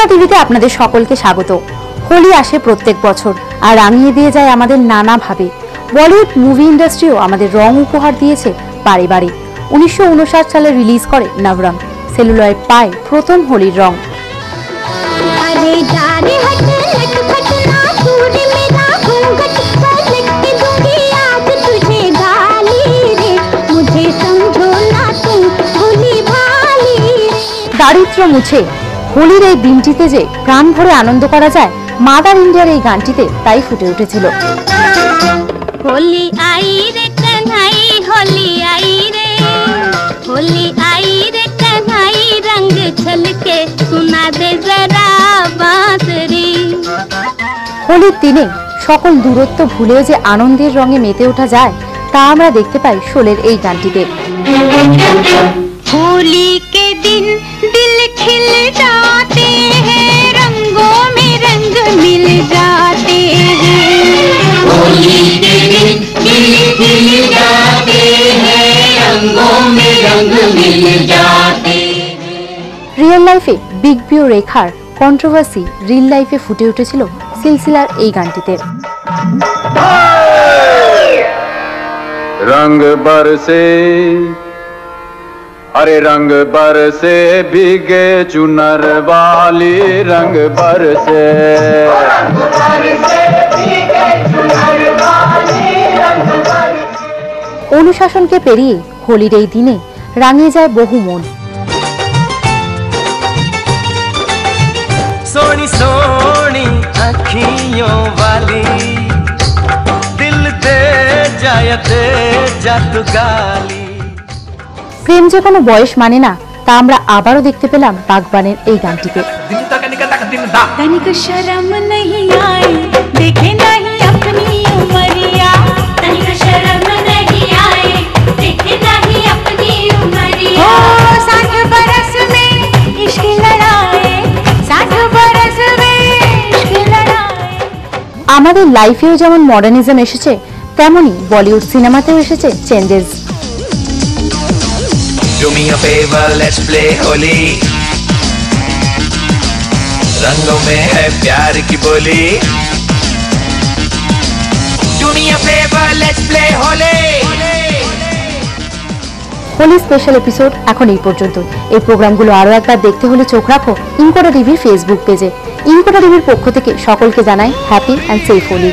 ইনকোনা টিভিতে আপনাদের সকলকে স্বাগত। হোলি আসে প্রত্যেক বছর আর রাঙিয়ে দিয়ে যায় আমাদের নানাভাবে। বলিউড মুভি ইন্ডাস্ট্রিও আমাদের রং উপহার দিয়েছে বারে বারে। 1959 সালে রিলিজ করে নবরং, সেলুলয়েড পায় প্রথম হোলির রং। দারিদ্র্য মুছে হোলির এই দিনটিতে যে প্রাণ ভরে আনন্দ করা যায়, মাদার ইন্ডিয়ার এই গানটিতে তাই ফুটে উঠেছিল। হোলি আই রে কানাই, হোলি আই রে, হোলি আই রে কানাই, রঙ ছলকে শোনা দে জরা বাঁশরি। হোলির দিনে সকল দূরত্ব ভুলেও যে আনন্দের রঙে মেতে ওঠা যায়, তা আমরা দেখতে পাই শোলের এই গানটিতে। होली के दिन दिल खिल जाते हैं, रंगों में रंग मिल जाते हैं। होली के दिन दिल खिल जाते हैं, रंगों में रंग मिल जाते हैं। রিয়েল লাইফে বিগ বি ও রেখার কন্ট্রোভার্সি রিল লাইফে ফুটে উঠেছিল সিলসিলার এই গানটিতে। रंग बरसे अरे रंग बरसे भीगे चुनर वाली, रंग बरसे অনুশাসনকে পেরিয়ে হোলির এই দিনে রাঙিয়ে যায় বহু মন। सोनी सोनी अखियों वाली, दिल दे जा तू गाली। প্রেম যে কোনো বয়স মানে না, তা আমরা আবারও দেখতে পেলাম বাগবানের এই গানটিতে। तनिक शर्म नहीं आई, देखे नहीं अपनी उमरिया, तनिक शर्म नहीं आई, देखे नहीं अपनी उमरिया। 60 बरस में इश्क लड़ाए, 60 बरस में इश्क लड़ाए। আমাদের লাইফেও যেমন মডার্নিজম এসেছে, তেমনি বলিউড সিনেমাতেও এসেছে changes. Do me a favor, let's play Holi, रंगों में है प्यार की बोली। Do me a favor, let's play Holi. Holi special episode এখন এই পর্যন্ত। এই প্রোগ্রামগুলো আরও একবার দেখতে হলে চোখ রাখো ইনকোনা টিভির ফেসবুক পেজে। ইনকোনা টিভির পক্ষ থেকে সকলকে জানাই হ্যাপি অ্যান্ড সেফ হোলি।